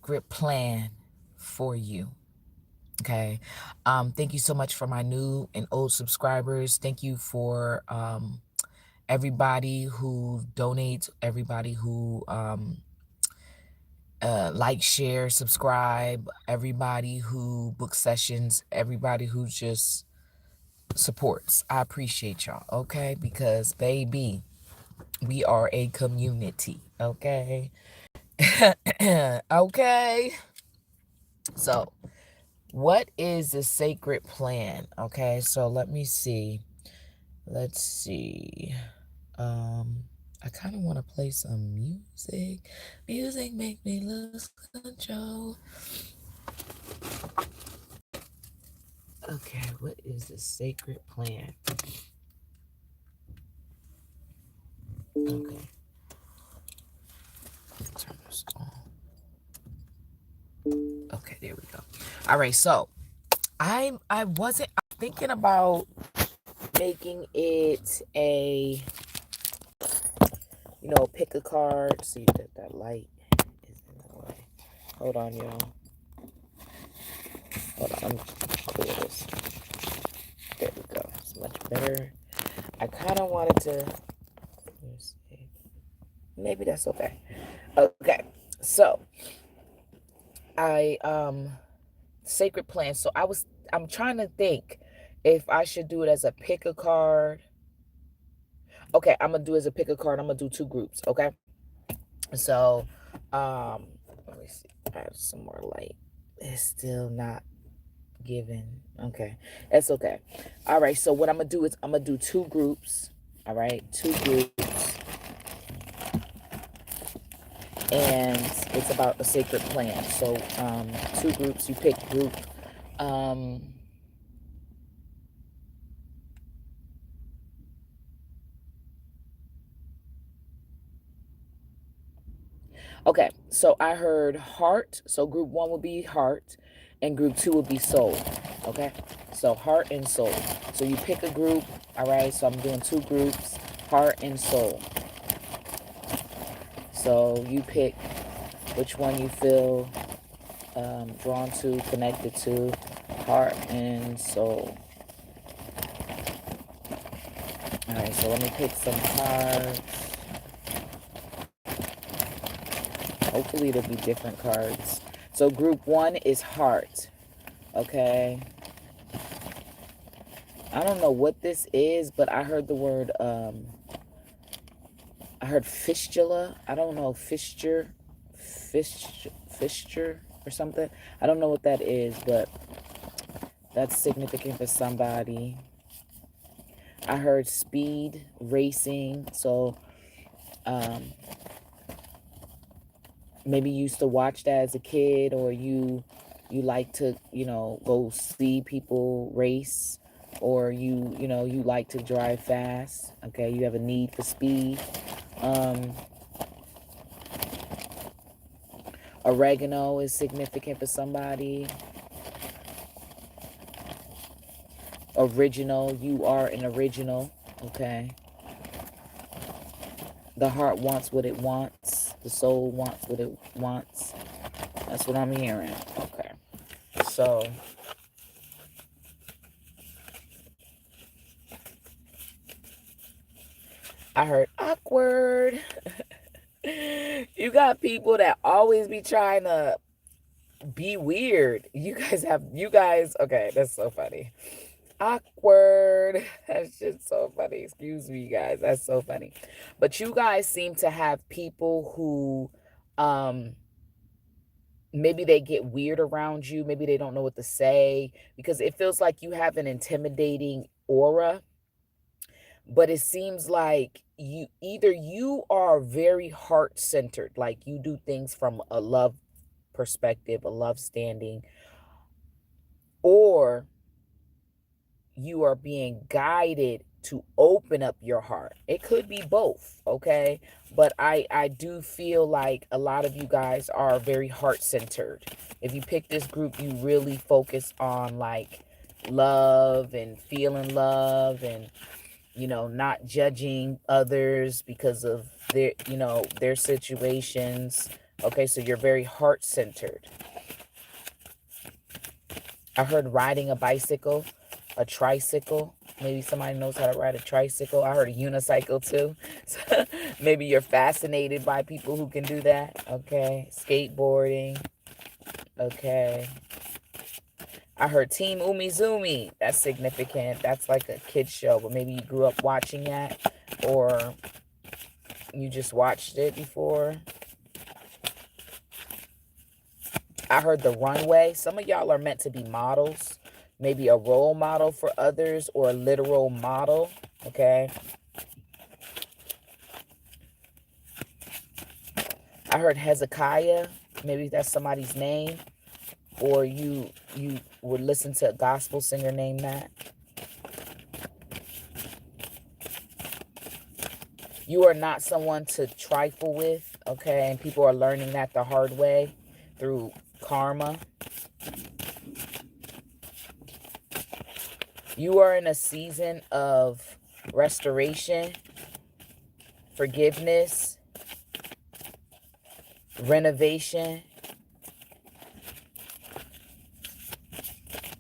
sacred plan for you. Okay. Thank you so much for my new and old subscribers. Thank you for everybody who donates, everybody who like, share, subscribe, everybody who books sessions, everybody who just supports. I appreciate y'all, okay? Because baby, we are a community, okay? Okay. So, what is the sacred plan? Okay, so let me see. Let's see. I kind of want to play some music. Music make me lose control. Okay, what is the sacred plan? Okay, turn this on. Okay, there we go. All right, so I wasn't thinking about making it a pick a card. See that light is in the way. Hold on, y'all. Hold on, I'm clear this. There we go. It's much better. I kind of wanted to. Let's see. Maybe that's okay. Okay, so I sacred plan. So I'm trying to think if I should do it as a pick a card. Okay, I'm gonna do it as a pick a card. I'm gonna do 2 groups. Okay, so let me see. Add some more light. It's still not giving. Okay, that's okay. All right. So what I'm gonna do is I'm gonna do 2 groups. All right, 2 groups, and it's about a sacred plan. So 2 groups. You pick group. Um, Okay, so I heard heart. So group 1 will be heart, and group 2 will be soul. Okay, so heart and soul. So you pick a group. All right, so I'm doing 2 groups, heart and soul. So you pick which one you feel drawn to, connected to, heart and soul. All right, so let me pick some cards. Hopefully it'll be different cards. So group 1 is heart. Okay. I don't know what this is, but I heard the word, I heard fistula. I don't know, fissure or something. I don't know what that is, but that's significant for somebody. I heard speed, racing. So, maybe you used to watch that as a kid, or you like to, go see people race, or you like to drive fast. Okay, you have a need for speed. Oregano is significant for somebody. Original, you are an original. Okay. The heart wants what it wants. The soul wants what it wants. That's what I'm hearing. Okay. So I heard awkward. You got people that always be trying to be weird. Okay, that's so funny. Awkward. That's just so funny. Excuse me, guys. That's so funny. But you guys seem to have people who maybe they get weird around you. Maybe they don't know what to say, because it feels like you have an intimidating aura. But it seems like you are very heart centered, like you do things from a love perspective, a love standing, or you are being guided to open up your heart. It could be both, okay? But I do feel like a lot of you guys are very heart centered. If you pick this group, you really focus on like love and feeling love, and not judging others because of their situations. Okay, so you're very heart-centered. I heard riding a bicycle, a tricycle. Maybe somebody knows how to ride a tricycle. I heard a unicycle too. So maybe you're fascinated by people who can do that. Okay, skateboarding. Okay. I heard Team Umizoomi. That's significant. That's like a kid's show, but maybe you grew up watching that or you just watched it before. I heard the runway. Some of y'all are meant to be models, maybe a role model for others or a literal model. Okay. I heard Hezekiah. Maybe that's somebody's name. Or you would listen to a gospel singer named that. You are not someone to trifle with, okay? And people are learning that the hard way through karma. You are in a season of restoration, forgiveness, renovation.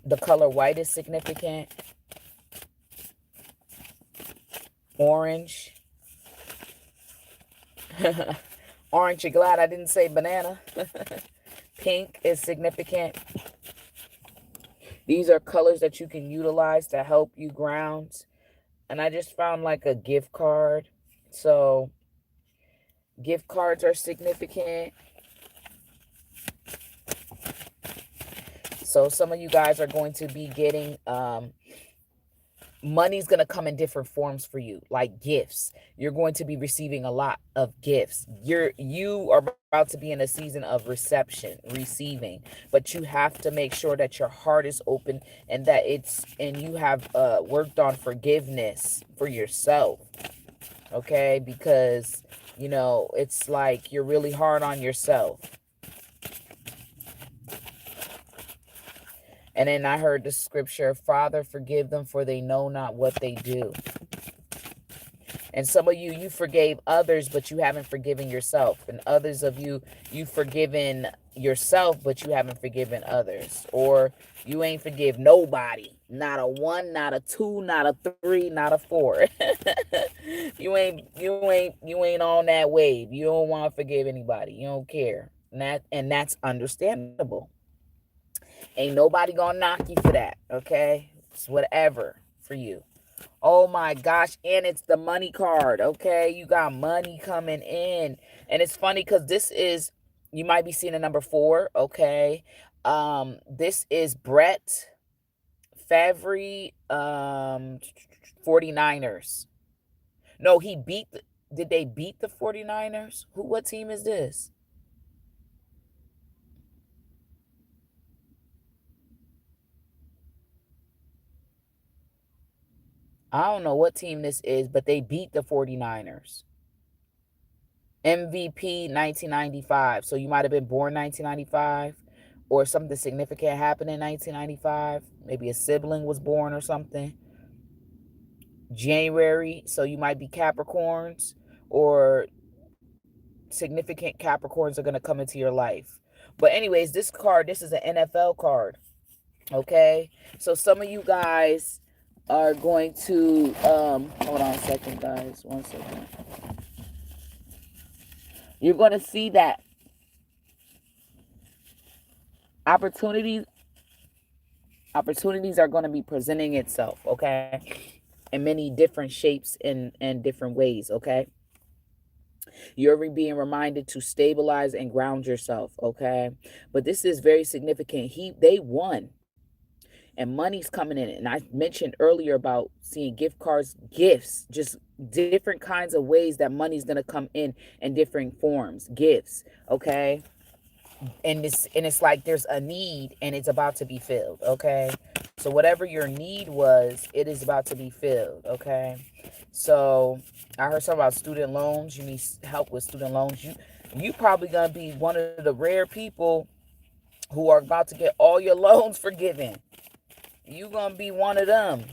The color white is significant. Orange. Orange, you're glad I didn't say banana. Pink is significant. These are colors that you can utilize to help you ground. And I just found like a gift card. So gift cards are significant. So some of you guys are going to be getting money's going to come in different forms for you, like gifts. You're going to be receiving a lot of gifts. You are about to be in a season of receiving, but you have to make sure that your heart is open and that you have worked on forgiveness for yourself. Okay, because it's like you're really hard on yourself. And then I heard the scripture, Father, forgive them for they know not what they do. And some of you forgave others, but you haven't forgiven yourself. And others of you've forgiven yourself, but you haven't forgiven others. Or you ain't forgive nobody. Not a 1, not a 2, not a 3, not a 4. You ain't on that wave. You don't want to forgive anybody. You don't care. And that's understandable. Ain't nobody gonna knock you for that, okay? It's whatever for you. Oh my gosh, and it's the money card, okay? You got money coming in. And it's funny because you might be seeing a number 4, okay? This is Brett Favre, 49ers. No, did they beat the 49ers? What team is this? I don't know what team this is, but they beat the 49ers. MVP 1995. So you might have been born 1995 or something significant happened in 1995. Maybe a sibling was born or something. January. So you might be Capricorns or significant Capricorns are going to come into your life. But anyways, this is an NFL card. Okay. So some of you guys are going to, hold on a second, guys. 1 second. You're going to see that opportunities are going to be presenting itself, okay, in many different shapes and different ways, okay? You're being reminded to stabilize and ground yourself, okay? But this is very significant. They won. And money's coming in. And I mentioned earlier about seeing gift cards, gifts, just different kinds of ways that money's going to come in different forms, gifts, okay? And it's like there's a need and it's about to be filled, okay? So whatever your need was, it is about to be filled, okay? So I heard something about student loans. You need help with student loans. You probably going to be one of the rare people who are about to get all your loans forgiven. You gonna be one of them.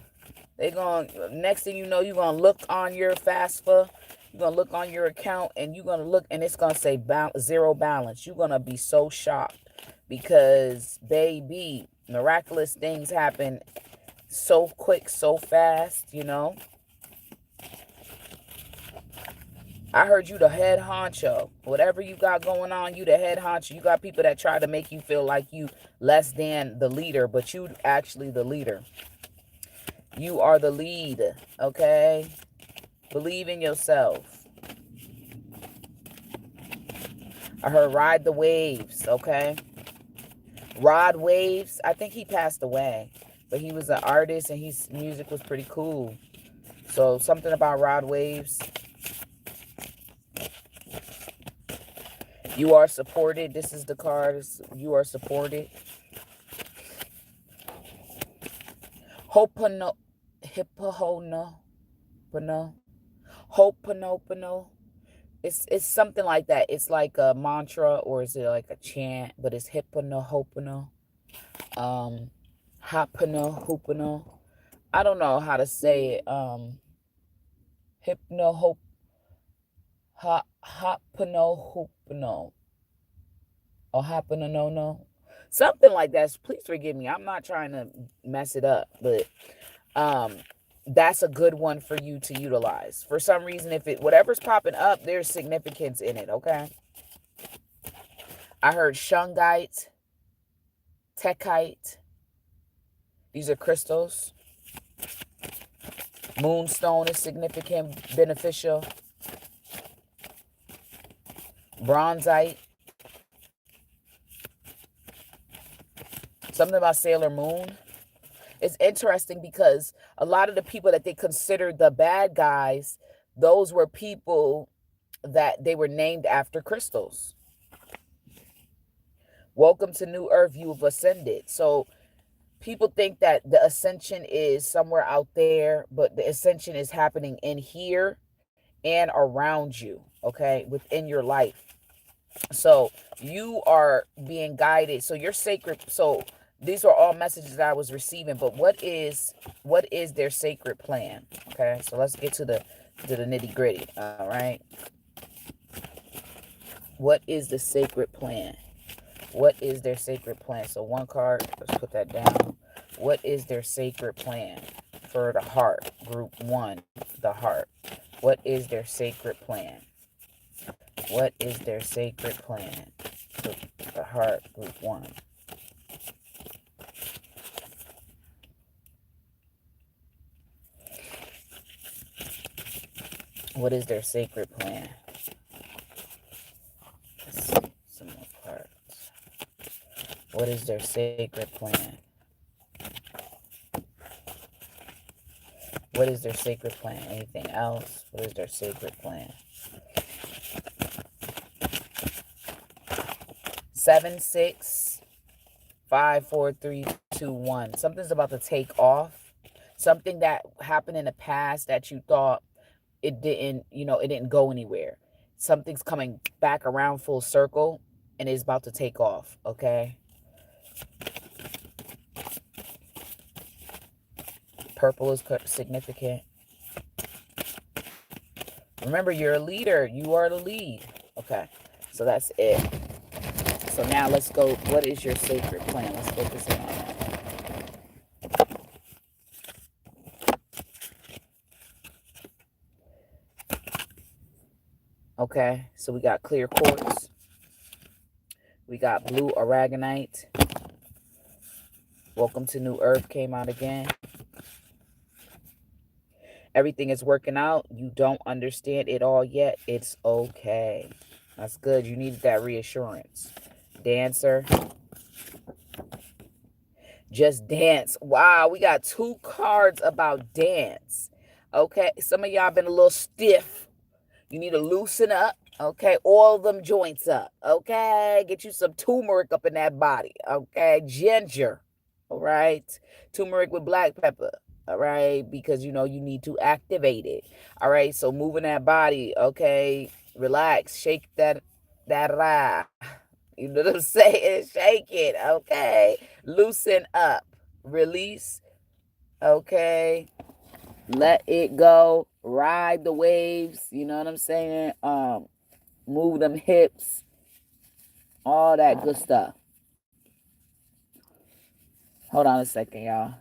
Next thing you know, you're gonna look on your FAFSA You're going to look on your account and you're going to look and it's going to say zero balance. You're going to be so shocked because, baby, miraculous things happen so quick, so fast, you know. I heard you the head honcho. Whatever you got going on, you the head honcho. You got people that try to make you feel like you less than the leader, but you actually the leader. You are the lead, okay? Believe in yourself. I heard ride the waves, okay? Rod Waves, I think he passed away, but he was an artist and his music was pretty cool. So something about Rod Waves. You are supported. This is the card. You are supported. Hopono, Hippohono, Hoponopono. It's something like that. It's like a mantra or is it like a chant? But it's Hippono, Hopono, Hapano, Hopono. I don't know how to say it. Hypno, Hope. Hapano Hupano or Hapano no. Something like that. Please forgive me. I'm not trying to mess it up, but that's a good one for you to utilize. For some reason, if it whatever's popping up, there's significance in it, okay? I heard shungite, techite. These are crystals. Moonstone is significant, beneficial. Bronzite. Something about Sailor Moon. It's interesting because a lot of the people that they considered the bad guys, those were people that they were named after crystals. Welcome to New Earth. You've ascended. So people think that the ascension is somewhere out there, but the ascension is happening in here and around you, okay, within your life. So you are being guided. So you're sacred. So these are all messages that I was receiving. But what is their sacred plan? Okay, so let's get to the nitty gritty. All right. What is the sacred plan? What is their sacred plan? So one card. Let's put that down. What is their sacred plan for the heart? Group 1, the heart. What is their sacred plan? What is their sacred plan for the heart, group 1? What is their sacred plan? Let's see some more cards. What is their sacred plan? What is their sacred plan? Anything else? What is their sacred plan? 7, 6, 5, 4, 3, 2, 1. Something's about to take off. Something that happened in the past that you thought it didn't, it didn't go anywhere. Something's coming back around full circle and it's about to take off, okay? Purple is significant. Remember, you're a leader. You are the lead. Okay, so that's it. So now let's go. What is your sacred plan? Let's focus in on that. Okay, so we got clear quartz. We got blue aragonite. Welcome to New Earth came out again. Everything is working out. You don't understand it all yet. It's okay. That's good. You needed that reassurance. Dancer. Just dance. Wow, we got 2 cards about dance. Okay, some of y'all been a little stiff. You need to loosen up. Okay, oil them joints up. Okay, get you some turmeric up in that body. Okay, ginger. All right, turmeric with black pepper. All right, because you need to activate it. All right, so moving that body. Okay, relax, shake that ra. You know what I'm saying? Shake it. Okay, loosen up, release. Okay, let it go. ride the waves, you know what I'm saying? Move them hips, all that good stuff. Hold on a second, y'all.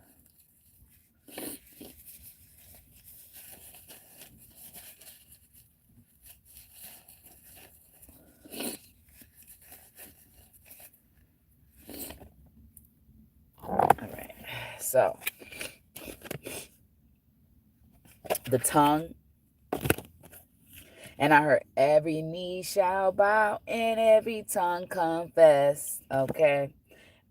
All right. So, the tongue, and I heard every knee shall bow and every tongue confess. Okay.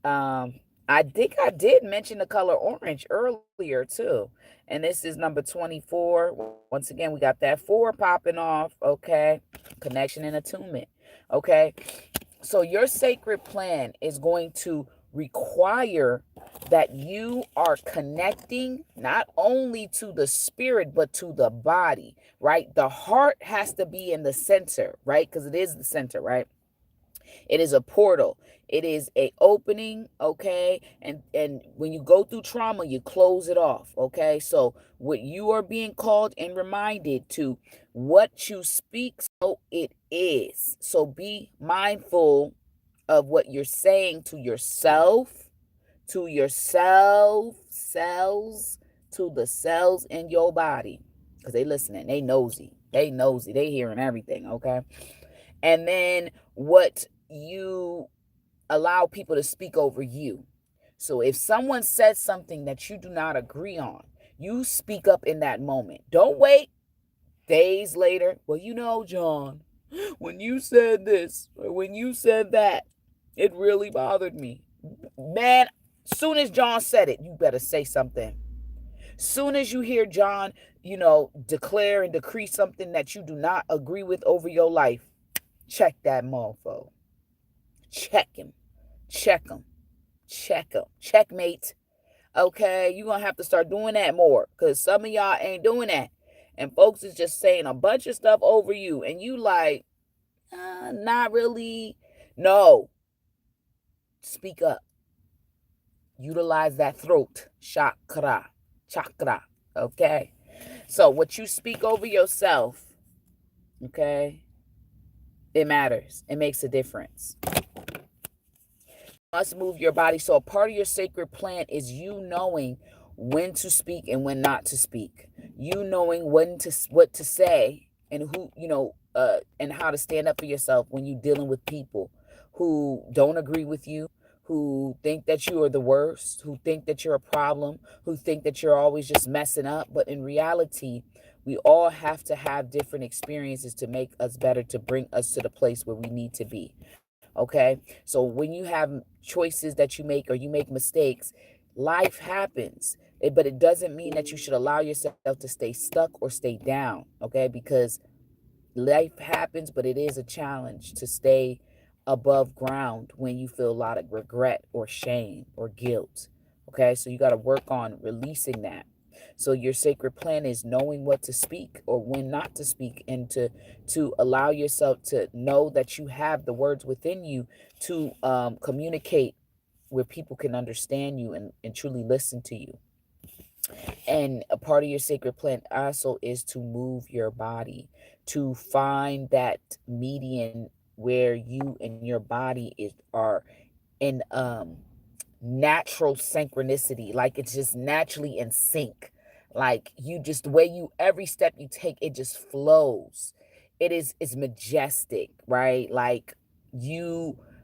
I think I did mention the color orange earlier too. And this is number 24. Once again, we got that 4 popping off. Okay. Connection and attunement. Okay. So your sacred plan is going to require that you are connecting not only to the spirit but to the body, right? The heart has to be in the center, right? Because it is the center, right? It is a portal. It is a opening, okay? And when you go through trauma, you close it off, okay? So what you are being called and reminded to, what you speak, so it is. So be mindful of what you're saying to yourself, cells, to the cells in your body. Because they listening, they nosy, they hearing everything, okay? And then what you allow people to speak over you. So if someone says something that you do not agree on, you speak up in that moment. Don't wait days later. Well, you know, John, when you said this or when you said that, it really bothered me. Man, soon as John said it, you better say something. Soon as you hear John, declare and decree something that you do not agree with over your life, check that mofo. Check him. Check him. Check him. Checkmate. Okay, you're going to have to start doing that more because some of y'all ain't doing that. And folks is just saying a bunch of stuff over you. And you like, not really. No. Speak up. Utilize that throat. Chakra. Okay. So what you speak over yourself, okay, it matters. It makes a difference. Must move your body. So a part of your sacred plan is you knowing when to speak and when not to speak. You knowing what to say and who, and how to stand up for yourself when you're dealing with people who don't agree with you, who think that you are the worst, who think that you're a problem, who think that you're always just messing up. But in reality, we all have to have different experiences to make us better, to bring us to the place where we need to be. Okay. So when you have choices that you make or you make mistakes, life happens. But it doesn't mean that you should allow yourself to stay stuck or stay down. Okay. Because life happens, but it is a challenge to stay above ground when you feel a lot of regret or shame or guilt. Okay. So you got to work on releasing that. So your sacred plan is knowing what to speak or when not to speak, and to allow yourself to know that you have the words within you to communicate where people can understand you and truly listen to you. And a part of your sacred plan also is to move your body, to find that median where you and your body are in natural synchronicity, like it's just naturally in sync. Like you just, the way you, every step you take, it just flows. It's majestic, right? Like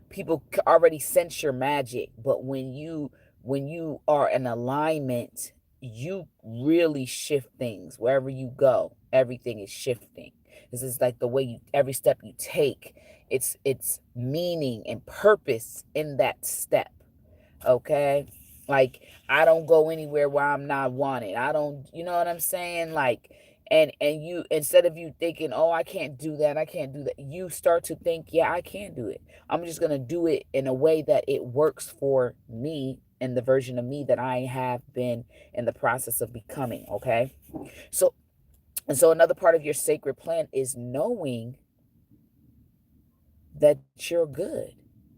people already sense your magic, but when you are in alignment, you really shift things. Wherever you go, everything is shifting. This is like the way every step you take, it's meaning and purpose in that step. Okay. Like I don't go anywhere where I'm not wanted. I don't, you know what I'm saying? Like, and you, instead of you thinking, oh, I can't do that, you start to think, yeah, I can do it. I'm just going to do it in a way that it works for me and the version of me that I have been in the process of becoming. Okay. So, and so another part of your sacred plan is knowing that you're good.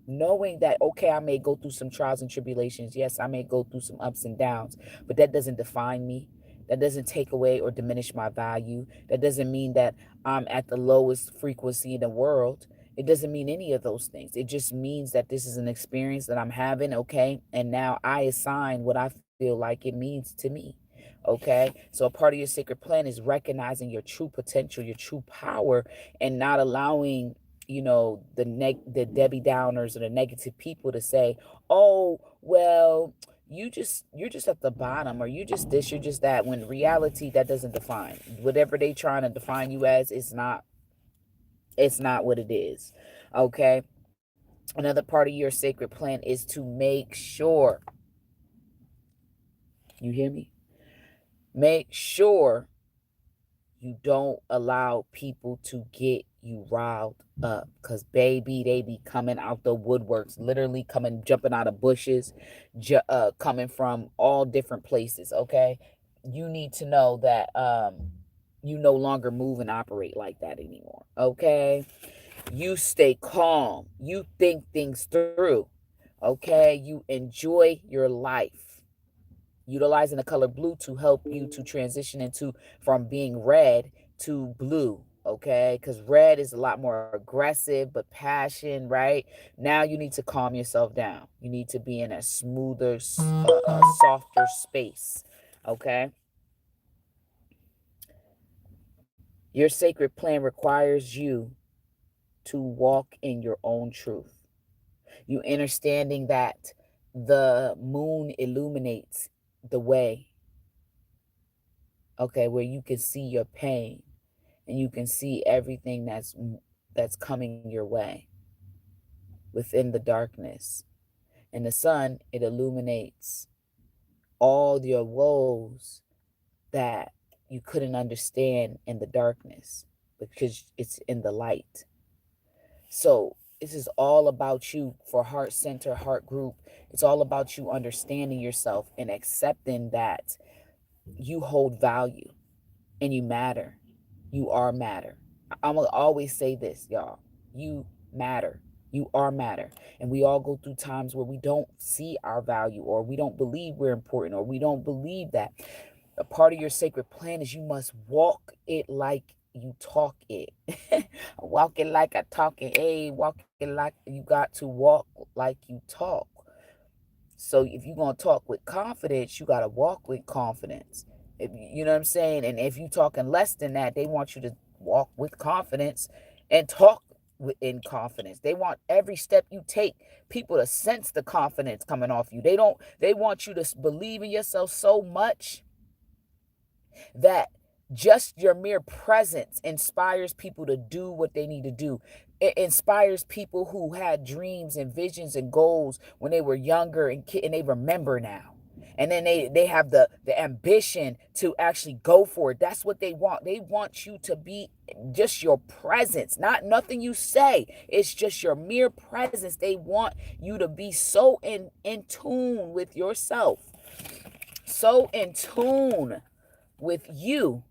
Knowing that, okay, I may go through some trials and tribulations. Yes, I may go through some ups and downs, but that doesn't define me. That doesn't take away or diminish my value. That doesn't mean that I'm at the lowest frequency in the world. It doesn't mean any of those things. It just means that this is an experience that I'm having, okay? And now I assign what I feel like it means to me, okay? So a part of your sacred plan is recognizing your true potential, your true power, and not allowing, the Debbie Downers or the negative people to say, "Oh, well, you're just at the bottom, or you just this, you're just that," when in reality that doesn't define. Whatever they trying to define you as is not, it's not what it is. Okay. Another part of your sacred plan is to make sure, you hear me? Make sure you don't allow people to get you riled up, because baby, they be coming out the woodworks, literally jumping out of bushes, coming from all different places. Okay. You need to know that you no longer move and operate like that anymore. Okay. You stay calm, you think things through. Okay. You enjoy your life, utilizing the color blue to help you to transition into from being red to blue. Okay, because red is a lot more aggressive, but passion, right? Now you need to calm yourself down. You need to be in a smoother, softer space. Okay. Your sacred plan requires you to walk in your own truth. You understanding that the moon illuminates the way, okay, where you can see your pain and you can see everything that's coming your way within the darkness. And the sun, it illuminates all your woes that you couldn't understand in the darkness because it's in the light. So this is all about you for Heart Center, Heart Group. It's all about you understanding yourself and accepting that you hold value and you matter. You are matter. I'm going to always say this, y'all. You matter. You are matter. And we all go through times where we don't see our value, or we don't believe we're important, or we don't believe that. A part of your sacred plan is you must walk it like you talk it. Walk it like I talk it. Hey, walk it like you got to walk like you talk. So if you're going to talk with confidence, you got to walk with confidence. You know what I'm saying? And if you talking less than that, they want you to walk with confidence and talk in confidence. They want every step you take people to sense the confidence coming off you. They want you to believe in yourself so much that just your mere presence inspires people to do what they need to do. It inspires people who had dreams and visions and goals when they were younger and they remember now. And then they have the ambition to actually go for it. That's what they want. They want you to be just your presence, not nothing you say. It's just your mere presence. They want you to be so in tune with yourself, so in tune with you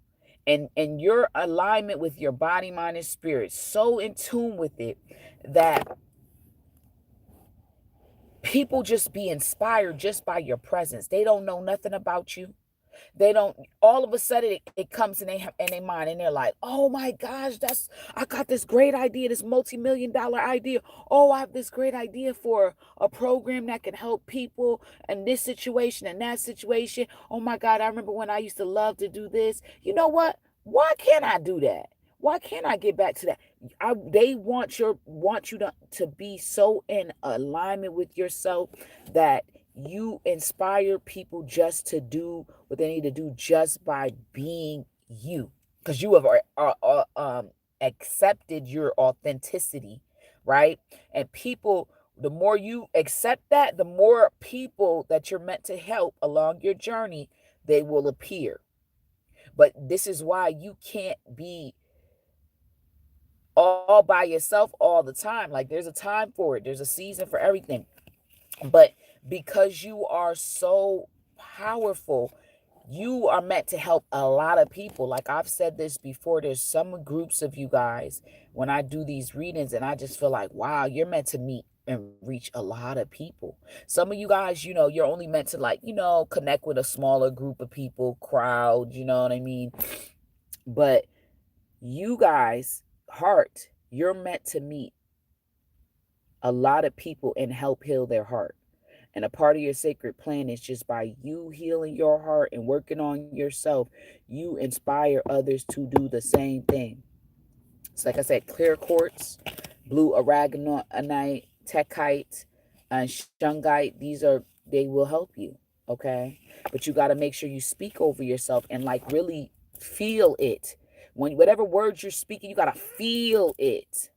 and your alignment with your body, mind, and spirit, so in tune with it that people just be inspired just by your presence. They don't know nothing about you. They don't, all of a sudden it comes in their mind and they're like, "Oh my gosh, I got this great idea, this multi-million-dollar idea. Oh, I have this great idea for a program that can help people in this situation and that situation. Oh my God, I remember when I used to love to do this. You know what? Why can't I do that? Why can't I get back to that?" They want you to be so in alignment with yourself that you inspire people just to do what they need to do just by being you, because you have accepted your authenticity, right? And people, the more you accept that, the more people that you're meant to help along your journey, they will appear. But this is why you can't be all by yourself all the time. Like, there's a time for it, there's a season for everything. But because you are so powerful, you are meant to help a lot of people. Like I've said this before, there's some groups of you guys when I do these readings and I just feel like, wow, you're meant to meet and reach a lot of people. Some of you guys, you're only meant to, like, connect with a smaller group of people, crowd, you know what I mean? But you guys, heart, you're meant to meet a lot of people and help heal their heart. And a part of your sacred plan is just by you healing your heart and working on yourself, you inspire others to do the same thing. It's like I said, clear quartz, blue aragonite, techite, and shungite. They will help you. Okay. But you got to make sure you speak over yourself and like really feel it. When whatever words you're speaking, you got to feel it.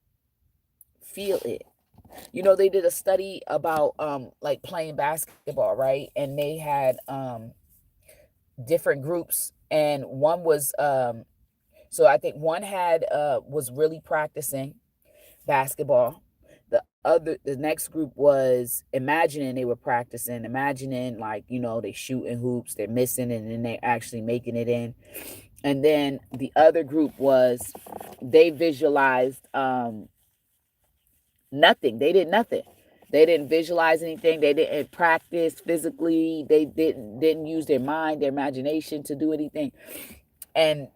Feel it. They did a study about like playing basketball, right? And they had different groups, and one was so I think one had was really practicing basketball. The next group was imagining they were practicing, imagining like, they shooting hoops, they're missing, and then they're actually making it in. And then the other group was they visualized nothing. They did nothing. They didn't visualize anything. They didn't practice physically. They didn't use their mind, their imagination to do anything. And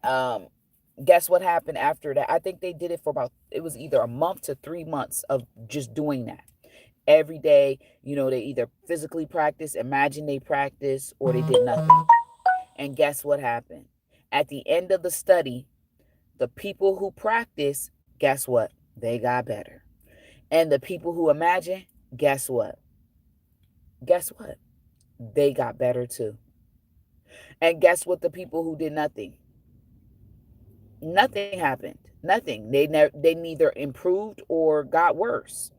guess what happened after that? I think they did it for it was either a month to 3 months of just doing that. Every day, they either physically practice, imagine they practice, or they did nothing. And guess what happened? At the end of the study, the people who practice, guess what? They got better. And the people who imagine, guess what? Guess what? They got better too. And guess what? The people who did nothing, nothing happened. Nothing. They neither improved or got worse.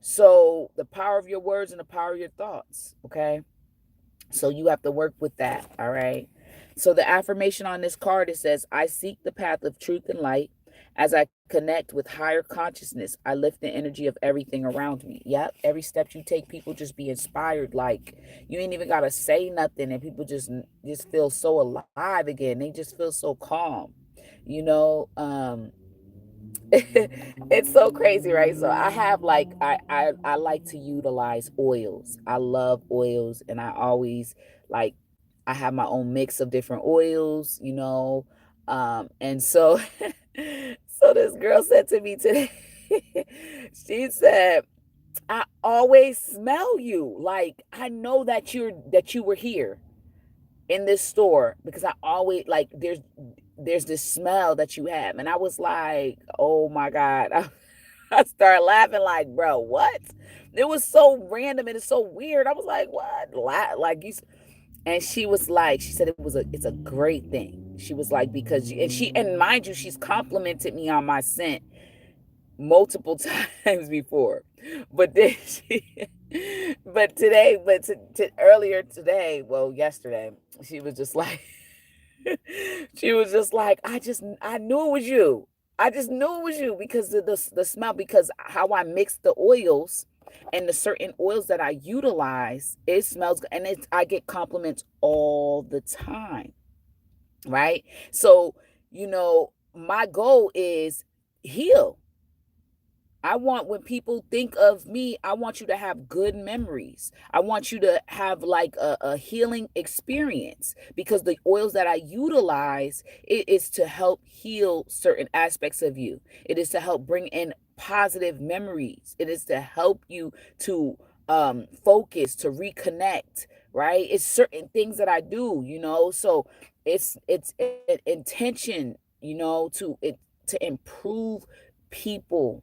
So the power of your words and the power of your thoughts. Okay. So you have to work with that. All right. So the affirmation on this card, it says, I seek the path of truth and light. As I connect with higher consciousness, I lift the energy of everything around me. Yep. Every step you take, people just be inspired. Like, you ain't even got to say nothing, and people just feel so alive again. They just feel so calm. It's so crazy, right? So I have like I like to utilize oils. I love oils, and I always like I have my own mix of different oils, and so so this girl said to me today, she said, I always smell you. Like, I know that you were here in this store because I always like there's this smell that you have. And I was like, oh my God. I started laughing like, bro, what? It was so random and it's so weird. I was like, what? Like you. And she was like, she said it's a great thing. She was like, because and mind you, she's complimented me on my scent multiple times before. But then earlier today, well, yesterday, she was just like, I knew it was you. I just knew it was you because of the smell, because how I mix the oils and the certain oils that I utilize, it smells good. And I get compliments all the time. Right. So, my goal is heal. I want, when people think of me, I want you to have good memories. I want you to have like a healing experience, because the oils that I utilize, it is to help heal certain aspects of you. It is to help bring in positive memories. It is to help you to focus, to reconnect, right? It's certain things that I do, so it's an intention, to improve people.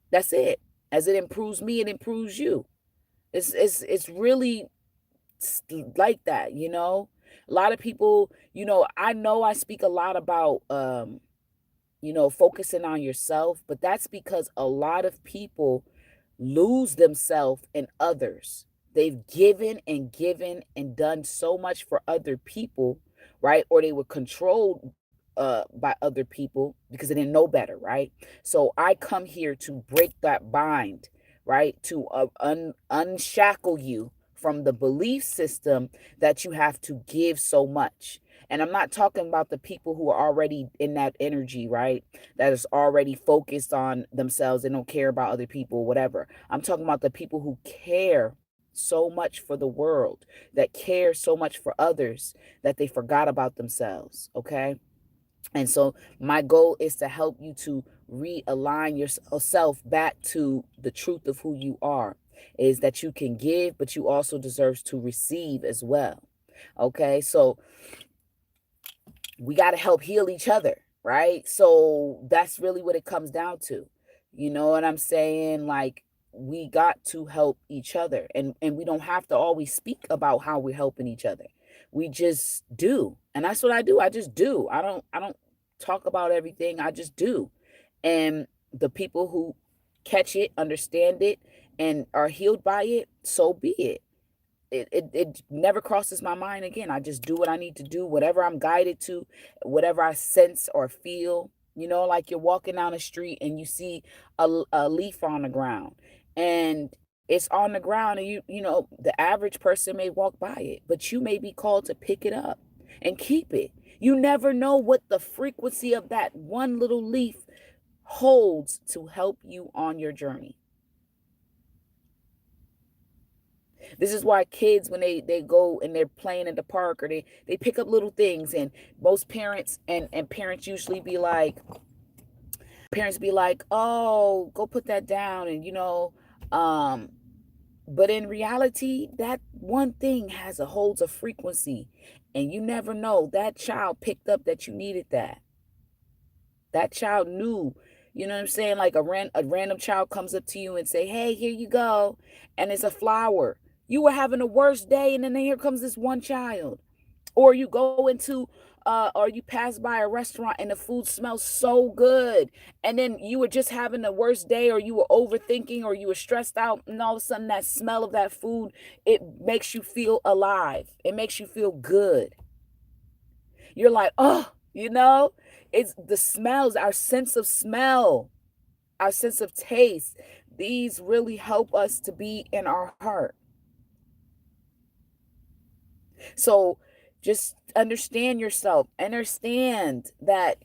That's it. As it improves me, it improves you. It's really like that, A lot of people, I know I speak a lot about focusing on yourself, but that's because a lot of people lose themselves in others. They've given and done so much for other people, right? Or they were controlled by other people because they didn't know better, right? So I come here to break that bind, right? To unshackle you from the belief system that you have to give so much. And I'm not talking about the people who are already in that energy, right? That is already focused on themselves. They don't care about other people, whatever. I'm talking about the people who care so much for the world, that care so much for others that they forgot about themselves. Okay. And so my goal is to help you to realign yourself back to the truth of who you are, is that you can give, but you also deserve to receive as well. Okay. So we got to help heal each other, right? So that's really what it comes down to. You know what I'm saying? Like, we got to help each other, and we don't have to always speak about how we're helping each other. We just do. And that's what I do. I just do. I don't talk about everything. I just do. And the people who catch it, understand it, and are healed by it, so be it. It never crosses my mind again. I just do what I need to do, whatever I'm guided to, whatever I sense or feel. You know, like you're walking down the street and you see a leaf on the ground, and it's on the ground, and you know, the average person may walk by it, but you may be called to pick it up and keep it. You never know what the frequency of that one little leaf holds to help you on your journey. This is why kids, when they go and they're playing in the park, or they pick up little things, and most parents and parents usually be like, oh, go put that down, and um but in reality, that one thing holds a frequency, and you never know, that child picked up that you needed that. That child knew. You know what I'm saying? Like a random child comes up to you and say, hey, here you go, and it's a flower. You were having the worst day, and then here comes this one child. Or you go into or you pass by a restaurant and the food smells so good, and then you were just having the worst day, or you were overthinking, or you were stressed out, and all of a sudden that smell of that food, it makes you feel alive. It makes you feel good. You're like, oh, it's the smells, our sense of smell, our sense of taste. These really help us to be in our heart. So just understand yourself. Understand that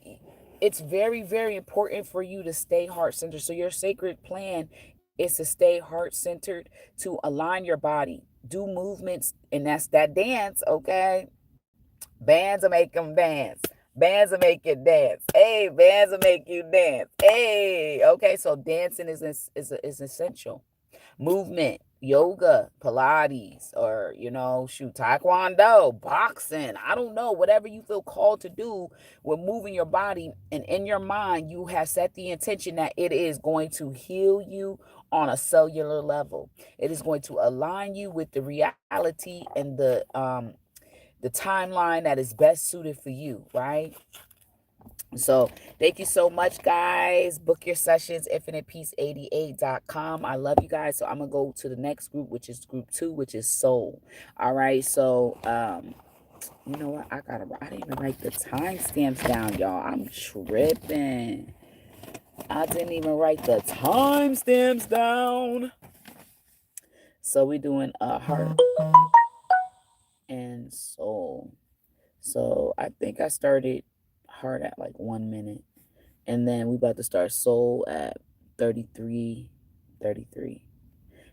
it's very, very important for you to stay heart centered. So your sacred plan is to stay heart centered, to align your body, do movements, and that's that dance. Okay. Bands will make them dance. Bands will make you dance. Hey, bands will make you dance. Hey, okay. So dancing is essential. Movement, yoga, Pilates, or taekwondo, boxing. I don't know, whatever you feel called to do with moving your body, and in your mind, you have set the intention that it is going to heal you on a cellular level. It is going to align you with the reality and the timeline that is best suited for you, right? So thank you so much, guys. Book your sessions, infinitepeace88.com. I love you guys. So I'm gonna go to the next group, which is group 2, which is soul. All right. So you know what? I didn't even write the timestamps down, y'all. I'm tripping. I didn't even write the timestamps down. So we're doing heart and soul. So I think I started heart at like 1 minute, and then we about to start soul at 33.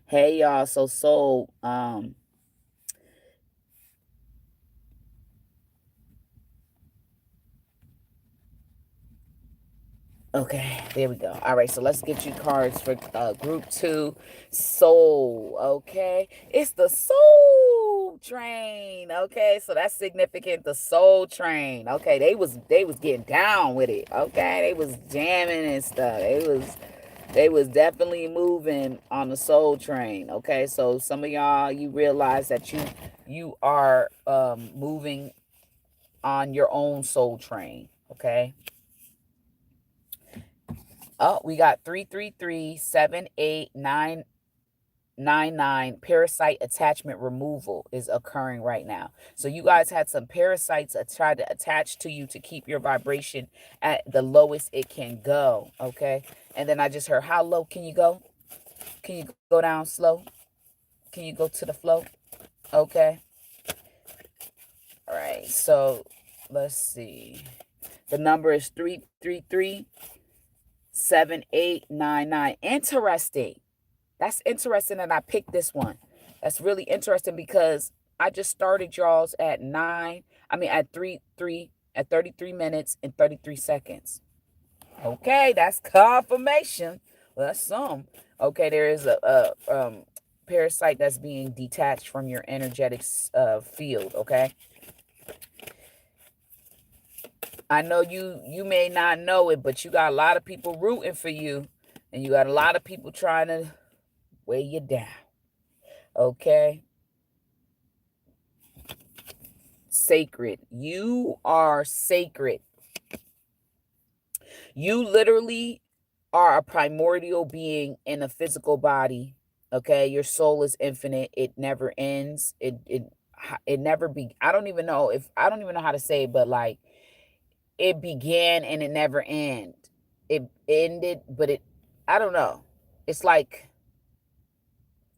Hey y'all, so soul, okay, there we go. All right, so let's get you cards for group 2, soul. Okay, it's the soul train. Okay, so that's significant. The soul train. Okay, they was getting down with it. Okay, they was jamming and stuff. They was definitely moving on the soul train. Okay, so some of y'all, you realize that you are moving on your own soul train. Okay. Oh, we got 333-78999. Parasite attachment removal is occurring right now. So you guys had some parasites try to attach to you to keep your vibration at the lowest it can go. Okay. And then I just heard, how low can you go? Can you go down slow? Can you go to the flow? Okay. All right. So let's see. The number is 333-7899. Interesting. That's interesting that I picked this one. That's really interesting because I just started y'all's at at 33 minutes and 33 seconds. Okay, that's confirmation. Well, that's some. Okay, there is a parasite that's being detached from your energetic field. Okay, I know you may not know it, but you got a lot of people rooting for you, and you got a lot of people trying to weigh you down. Okay, sacred. You are sacred. You literally are a primordial being in a physical body. Okay, your soul is infinite. It never ends. It never be. I don't even know how to say it, but like it began and it never end. It ended, but it I don't know. It's like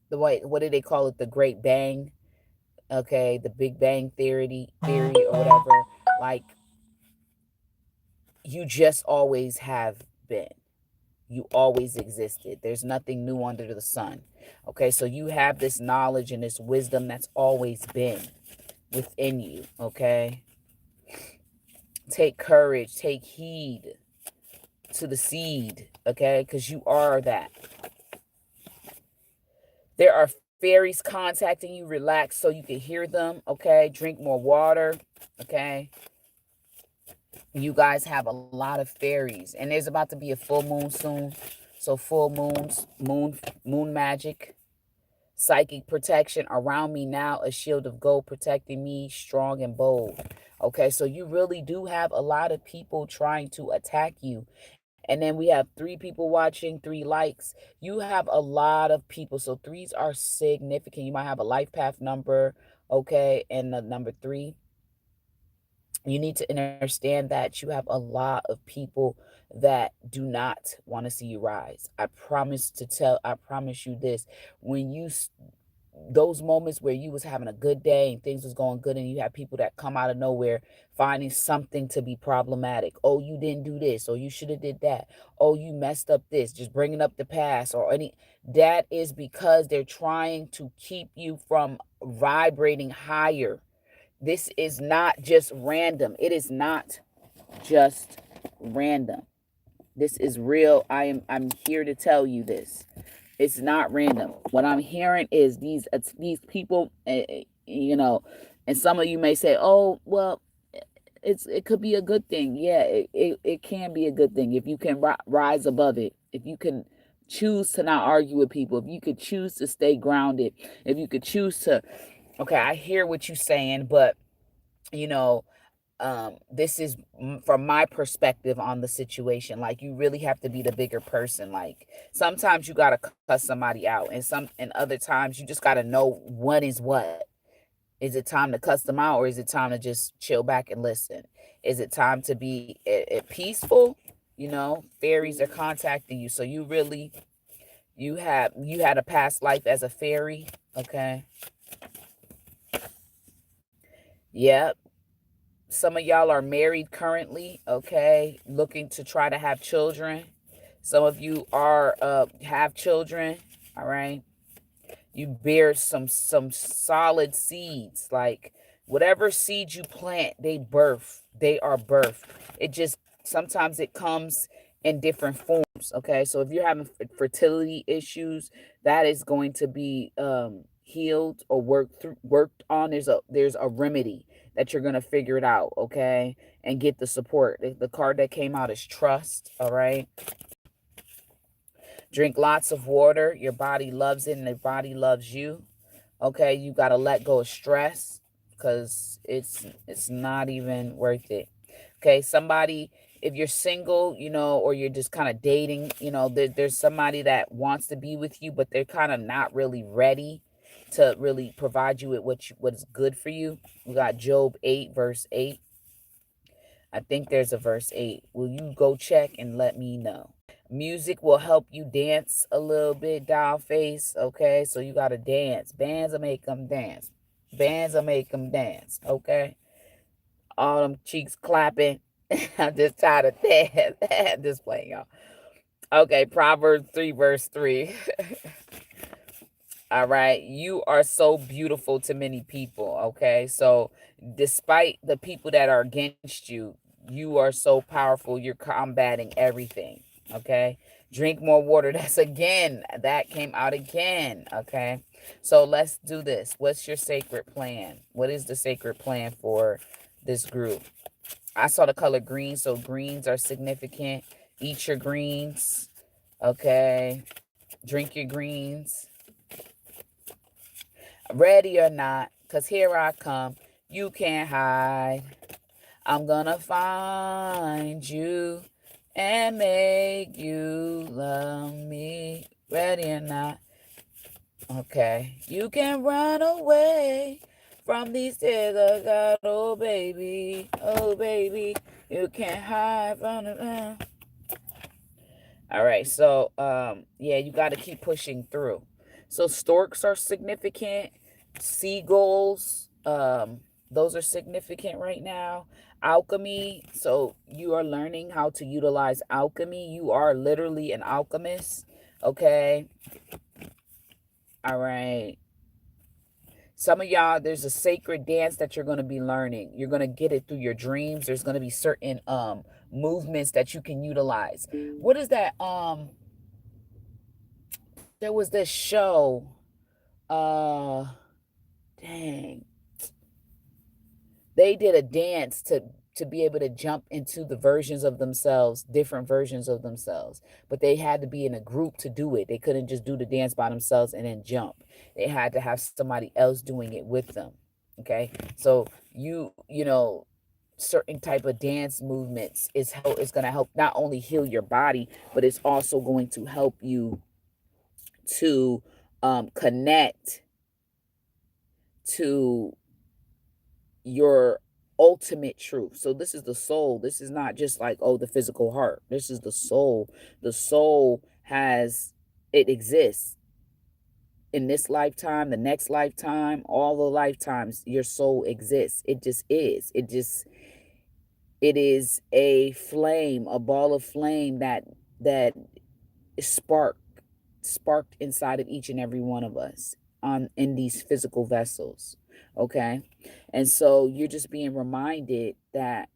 the way what do they call it? The Great Bang. Okay, the Big Bang theory or whatever. Like you just always have been. You always existed. There's nothing new under the sun. Okay, so you have this knowledge and this wisdom that's always been within you. Okay, take courage, take heed to the seed. Okay, because you are that. There are fairies contacting you. Relax so you can hear them. Okay, drink more water. Okay, you guys have a lot of fairies, and there's about to be a full moon soon. So full moons, moon magic. Psychic protection around me now, a shield of gold protecting me, strong and bold. Okay, so you really do have a lot of people trying to attack you. And then we have 3 people watching, 3 likes. You have a lot of people. So threes are significant. You might have a life path number, okay, and the number 3. You need to understand that you have a lot of people that do not want to see you rise. I promise you this. When those moments where you was having a good day and things was going good and you have people that come out of nowhere finding something to be problematic. Oh, you didn't do this, or you should have did that. Oh, you messed up this, just bringing up the past or any. That is because they're trying to keep you from vibrating higher. This is not just random. It is not just random. This is real. I'm here to tell you this. It's not random. What I'm hearing is these people, and some of you may say, "Oh, well, it could be a good thing." Yeah, it can be a good thing if you can rise above it. If you can choose to not argue with people, if you could choose to stay grounded, if you could choose to. Okay, I hear what you're saying, but you know, this is from my perspective on the situation. Like you really have to be the bigger person. Like sometimes you gotta cuss somebody out, and other times you just gotta know what is what. Is it time to cuss them out, or is it time to just chill back and listen? Is it time to be peaceful? Fairies are contacting you, so you had a past life as a fairy. Okay. Yep. Some of y'all are married currently, okay, looking to try to have children. Some of you are have children, all right. You bear some solid seeds. Like whatever seed you plant, they are birthed. It just sometimes it comes in different forms. Okay, so if you're having fertility issues, that is going to be healed or worked on. There's a remedy that you're gonna figure it out. Okay, and get the support. The card that came out is trust. All right. Drink lots of water. Your body loves it and the body loves you. Okay, you got to let go of stress because it's not even worth it. Okay, somebody, if you're single, or you're just kind of dating, there's somebody that wants to be with you, but they're kind of not really ready to really provide you with what is good for you. We got Job 8 verse 8. I think there's a verse 8. Will you go check and let me know? Music will help you dance a little bit, doll face. Okay, so you got to dance. Bands will make them dance. Bands will make them dance, okay? All them cheeks clapping. I'm just tired of that. Just playing, y'all. Okay, Proverbs 3, verse 3. All right. You are so beautiful to many people. Okay. So, despite the people that are against you, you are so powerful. You're combating everything. Okay. Drink more water. That came out again. Okay. So, let's do this. What's your sacred plan? What is the sacred plan for this group? I saw the color green. So, greens are significant. Eat your greens. Okay. Drink your greens. Ready or not, because here I come. You can't hide. I'm gonna find you and make you love me. Ready or not. Okay. You can run away from these tears I got. Oh, baby. Oh, baby. You can't hide from the... All right. So, yeah, you got to keep pushing through. So storks are significant. Seagulls, those are significant right now. Alchemy, so you are learning how to utilize alchemy. You are literally an alchemist. Okay. All right. Some of y'all, there's a sacred dance that you're going to be learning. You're going to get it through your dreams. There's going to be certain movements that you can utilize. What is that? There was this show. Dang. They did a dance to be able to jump into the versions of themselves, different versions of themselves. But they had to be in a group to do it. They couldn't just do the dance by themselves and then jump. They had to have somebody else doing it with them. Okay. So you know, certain type of dance movements is going to help not only heal your body, but it's also going to help you to connect to your ultimate truth. So this is the soul. This is not just like, oh, the physical heart. This is the soul. The soul it exists in this lifetime, the next lifetime, all the lifetimes. Your soul exists. It just is. It is a flame, a ball of flame that is sparked inside of each and every one of us in these physical vessels. Okay. And so you're just being reminded that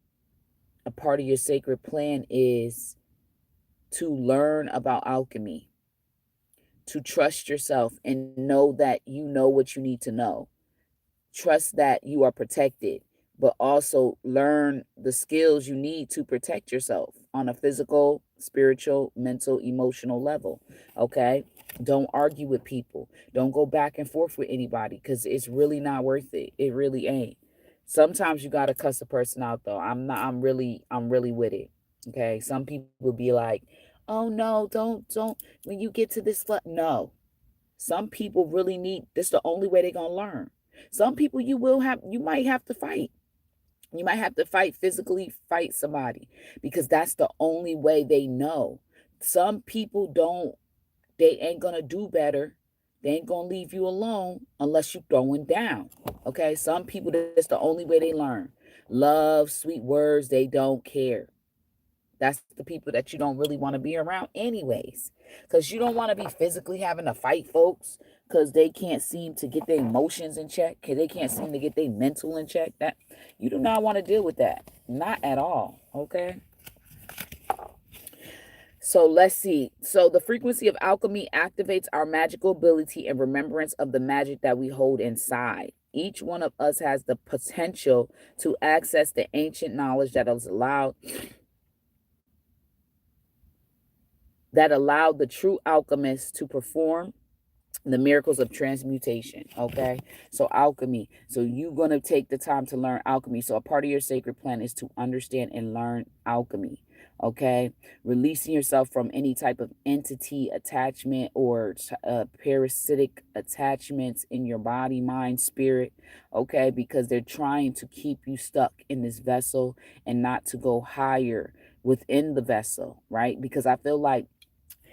a part of your sacred plan is to learn about alchemy, to trust yourself and know that you know what you need to know. Trust that you are protected, but also learn the skills you need to protect yourself on a physical, spiritual, mental, emotional level. Okay. Don't argue with people. Don't go back and forth with anybody because it's really not worth it. It really ain't. Sometimes you gotta cuss a person out though. I'm really with it. Okay. Some people will be like, oh no, don't when you get to this no. Some people really need this the only way they're gonna learn. Some people you might have to fight. You might have to physically fight somebody because that's the only way they know. Some people they ain't gonna do better. They ain't gonna leave you alone unless you throwing down. Okay. Some people, that's the only way they learn. Love, sweet words, they don't care. That's the people that you don't really want to be around anyways. Because you don't want to be physically having to fight folks because they can't seem to get their emotions in check. Because they can't seem to get their mental in check. That you do not want to deal with that. Not at all. Okay. So let's see. So the frequency of alchemy activates our magical ability and remembrance of the magic that we hold inside. Each one of us has the potential to access the ancient knowledge that allowed the true alchemist to perform the miracles of transmutation. Okay. So alchemy. So you're going to take the time to learn alchemy. So a part of your sacred plan is to understand and learn alchemy. Okay. Releasing yourself from any type of entity attachment or parasitic attachments in your body, mind, spirit. Okay. Because they're trying to keep you stuck in this vessel and not to go higher within the vessel. Right. Because I feel like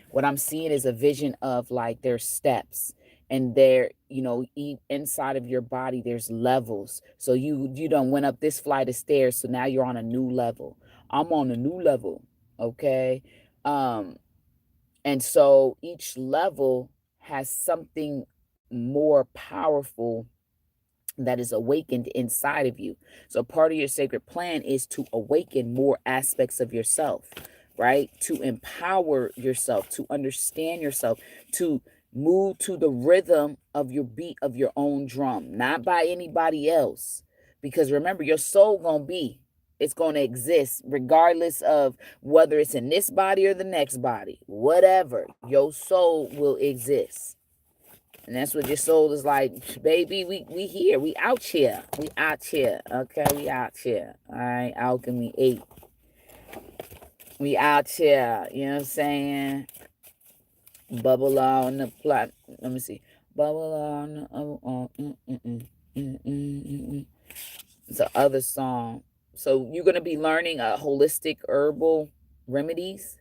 what I'm seeing is a vision of like there's steps And there, you know, inside of your body, there's levels. So you done went up this flight of stairs, so now you're on a new level. I'm on a new level, okay? um and so each level has something more powerful that is awakened inside of you. So part of your sacred plan is to awaken more aspects of yourself, right? To empower yourself, to understand yourself, to move to the rhythm of your beat of your own drum, not by anybody else. Because remember, your soul gonna be, it's gonna exist regardless of whether it's in this body or the next body. Whatever, your soul will exist. And that's what your soul is like, baby. We here. We out here. We out here. Okay, we out here. All right, Alchemy 8. We out here. You know what I'm saying? Bubble on the plot. Let me see. Bubble on. It's the other song. So you're gonna be learning holistic herbal remedies.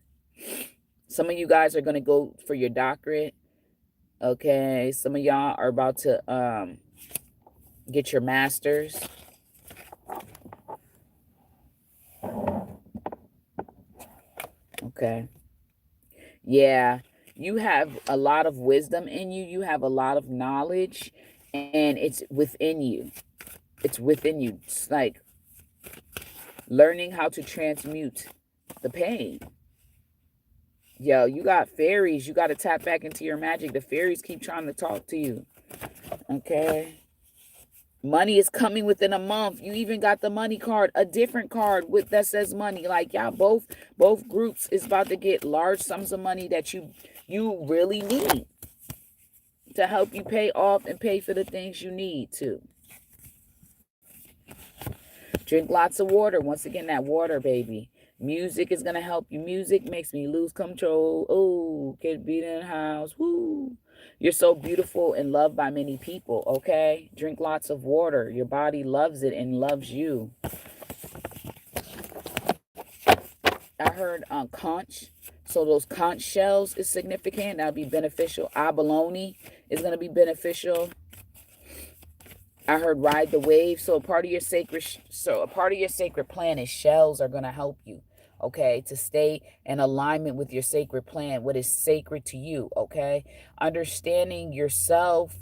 Some of you guys are gonna go for your doctorate. Okay, some of y'all are about to get your masters. Okay. Yeah, you have a lot of wisdom in you. You have a lot of knowledge, and it's within you. It's within you. It's like learning how to transmute the pain. Yo, you got fairies. You got to tap back into your magic. The fairies keep trying to talk to you. Okay. Money is coming within a month. You even got the money card, a different card with that says money. Like y'all both groups is about to get large sums of money that you really need to help you pay off and pay for the things you need to. Drink lots of water. Once again, that water, baby. Music is gonna help you. Music makes me lose control. Oh, get beat in the house. Woo. You're so beautiful and loved by many people, okay? Drink lots of water. Your body loves it and loves you. I heard conch. So those conch shells is significant. That'll be beneficial. Abalone is going to be beneficial. I heard ride the wave. So a part of your sacred plan is shells are going to help you. Okay, to stay in alignment with your sacred plan, what is sacred to you, okay? Understanding yourself,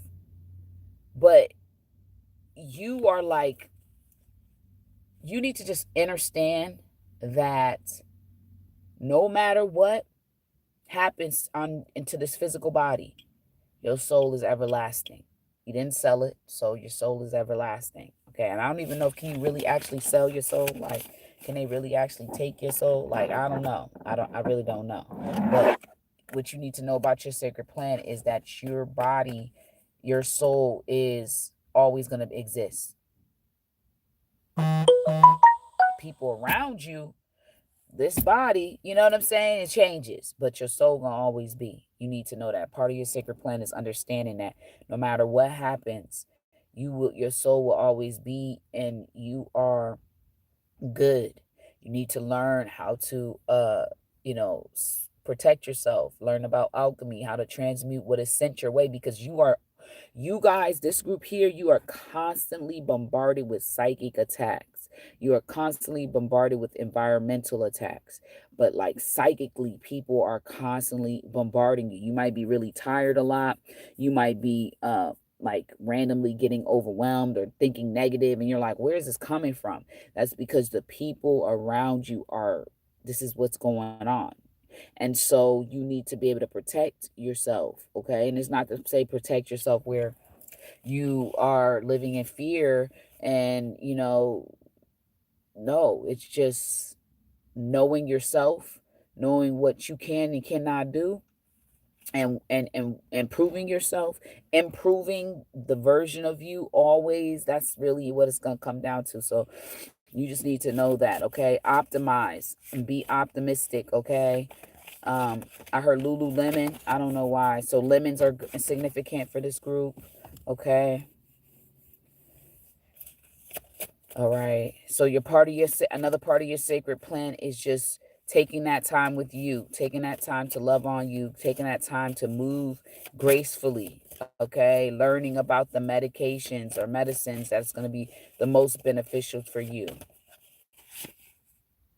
but you are like, you need to just understand that no matter what happens into this physical body, your soul is everlasting. You didn't sell it, so your soul is everlasting, okay? And I don't even know if can you really actually sell your soul, like, can they really actually take your soul? Like, I don't know. I really don't know. But what you need to know about your sacred plan is that your body, your soul is always going to exist. People around you, this body, you know what I'm saying? It changes, but your soul going to always be. You need to know that. Part of your sacred plan is understanding that no matter what happens, your soul will always be, and you are good. You need to learn how to protect yourself, learn about alchemy, how to transmute what is sent your way, because you guys, this group here, you are constantly bombarded with psychic attacks. You are constantly bombarded with environmental attacks, but like psychically, people are constantly bombarding you. You might be really tired a lot. You might be like randomly getting overwhelmed or thinking negative, and you're like, where is this coming from? That's because the people around you this is what's going on. And so you need to be able to protect yourself, okay? And it's not to say protect yourself where you are living in fear and, no, it's just knowing yourself, knowing what you can and cannot do, and improving yourself, improving the version of you always. That's really what it's going to come down to. So you just need to know that, okay? Optimize and be optimistic, okay? I heard Lululemon. I don't know why. So lemons are significant for this group, okay? All right. So another part of your sacred plan is just taking that time with you, taking that time to love on you, taking that time to move gracefully, Okay, learning about the medications or medicines that's going to be the most beneficial for you.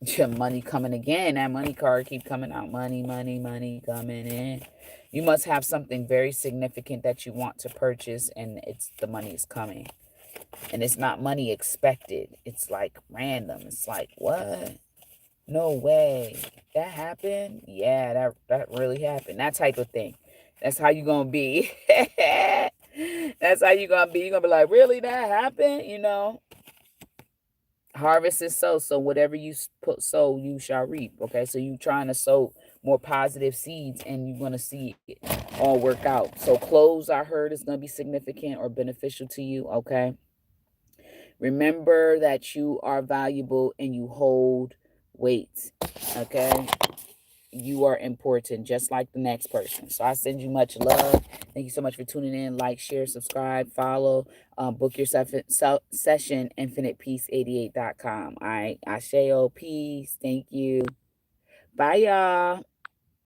Your money coming again. That money card keep coming out. Money, money, money coming in. You must have something very significant that you want to purchase, and it's the money is coming. And it's not money expected. It's like random. It's like, what? No way. That happened? Yeah, that really happened. That type of thing. That's how you gonna be. That's how you gonna be. You're gonna be like, really, that happened? You know? Harvest is sow. So whatever you put sow, you shall reap. Okay. So you trying to sow more positive seeds and you're gonna see it all work out. So clothes, I heard, is gonna be significant or beneficial to you. Okay. Remember that you are valuable and you hold weight. Okay. You are important, just like the next person. So I send you much love. Thank you so much for tuning in. Like, share, subscribe, follow. Book your session, infinitepeace88.com. All right. Asheo, peace. Thank you. Bye, y'all.